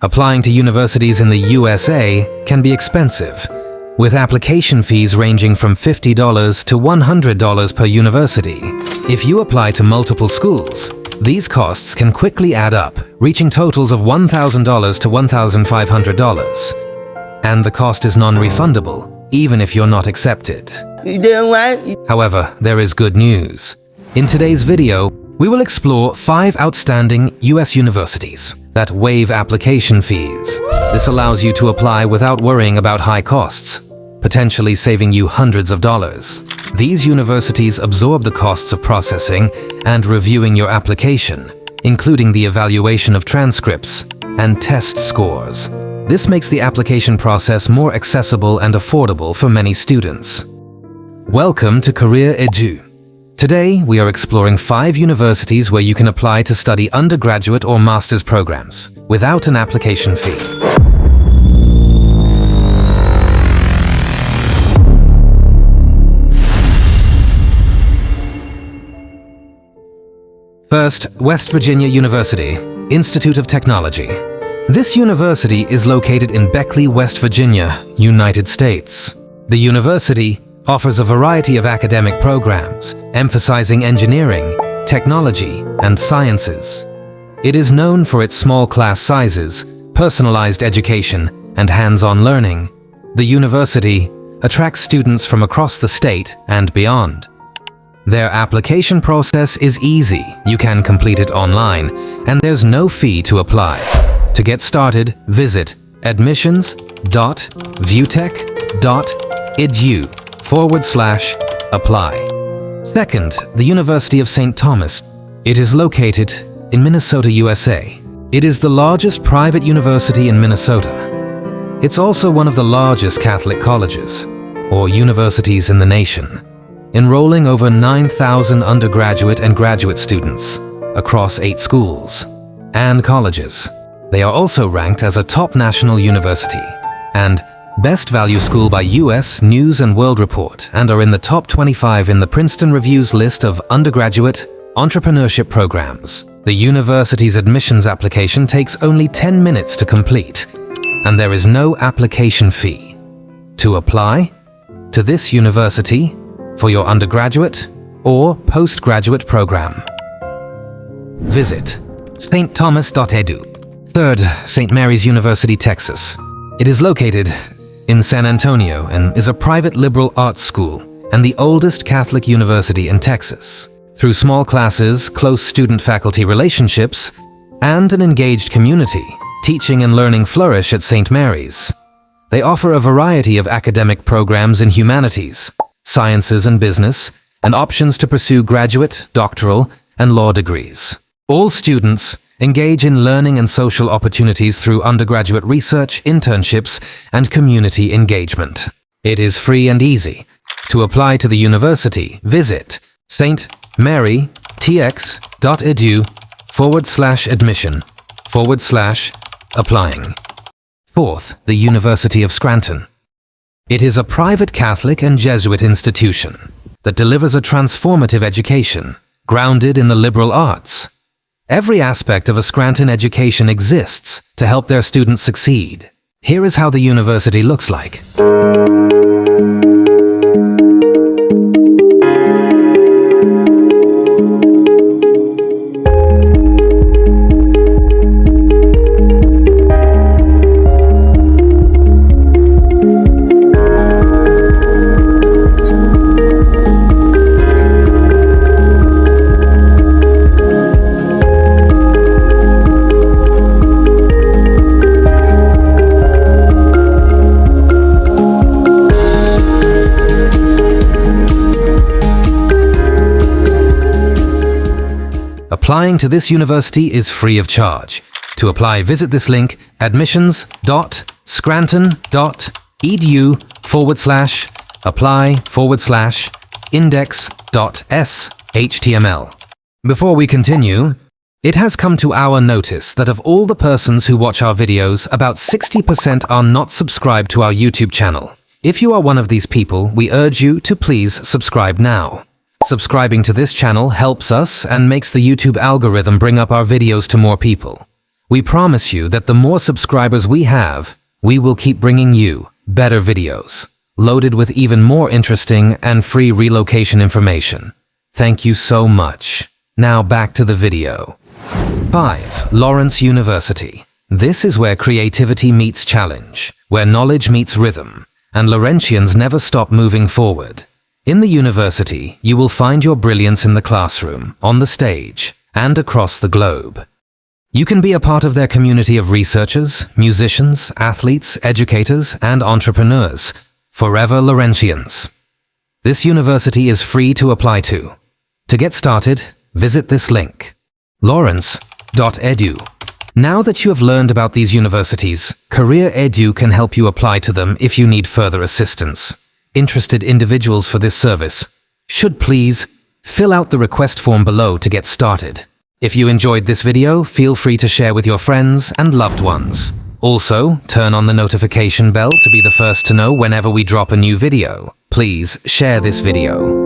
Applying to universities in the USA can be expensive, with application fees ranging from $50 to $100 per university. If you apply to multiple schools, these costs can quickly add up, reaching totals of $1,000 to $1,500. And the cost is non-refundable, even if you're not accepted. However, there is good news. In today's video, we will explore 5 outstanding US universities that waive application fees. This allows you to apply without worrying about high costs, potentially saving you hundreds of dollars. These universities absorb the costs of processing and reviewing your application, including the evaluation of transcripts and test scores. This makes the application process more accessible and affordable for many students. Welcome to Career Edu. Today, we are exploring 5 universities where you can apply to study undergraduate or master's programs without an application fee. First, West Virginia University, Institute of Technology. This university is located in Beckley, West Virginia, United States. The university offers a variety of academic programs, emphasizing engineering, technology, and sciences. It is known for its small class sizes, personalized education, and hands-on learning. The university attracts students from across the state and beyond. Their application process is easy. You can complete it online, and there's no fee to apply. To get started, visit admissions.viewtech.edu/apply. Second, the University of St. Thomas. It is located in Minnesota, USA. It is the largest private university in Minnesota. It's also one of the largest Catholic colleges, or universities in the nation, enrolling over 9,000 undergraduate and graduate students across 8 schools and colleges. They are also ranked as a top national university and Best Value School by US News and World Report, and are in the top 25 in the Princeton Review's list of undergraduate entrepreneurship programs. The university's admissions application takes only 10 minutes to complete, and there is no application fee. To apply to this university for your undergraduate or postgraduate program, visit stthomas.edu. Third, St. Mary's University, Texas. It is located in San Antonio and is a private liberal arts school and the oldest Catholic university in Texas. Through small classes, close student-faculty relationships, and an engaged community, teaching and learning flourish at St. Mary's. They offer a variety of academic programs in humanities, sciences and business, and options to pursue graduate, doctoral, and law degrees. All students engage in learning and social opportunities through undergraduate research, internships, and community engagement. It is free and easy. To apply to the university, visit stmarytx.edu/admission/applying. Fourth, the University of Scranton. It is a private Catholic and Jesuit institution that delivers a transformative education grounded in the liberal arts. Every aspect of a Scranton education exists to help their students succeed. Here is how the university looks like. Applying to this university is free of charge. To apply, visit this link, admissions.scranton.edu/apply/index.html. Before we continue, it has come to our notice that of all the persons who watch our videos, about 60% are not subscribed to our YouTube channel. If you are one of these people, we urge you to please subscribe now. Subscribing to this channel helps us and makes the YouTube algorithm bring up our videos to more people. We promise you that the more subscribers we have, we will keep bringing you better videos, loaded with even more interesting and free relocation information. Thank you so much. Now back to the video. 5. Lawrence University. This is where creativity meets challenge, where knowledge meets rhythm, and Laurentians never stop moving forward. In the university, you will find your brilliance in the classroom, on the stage, and across the globe. You can be a part of their community of researchers, musicians, athletes, educators, and entrepreneurs. Forever Laurentians. This university is free to apply to. To get started, visit this link, lawrence.edu. Now that you have learned about these universities, Career Edu can help you apply to them if you need further assistance. Interested individuals for this service should please fill out the request form below to get started. If you enjoyed this video, feel free to share with your friends and loved ones. Also, turn on the notification bell to be the first to know whenever we drop a new video. Please share this video.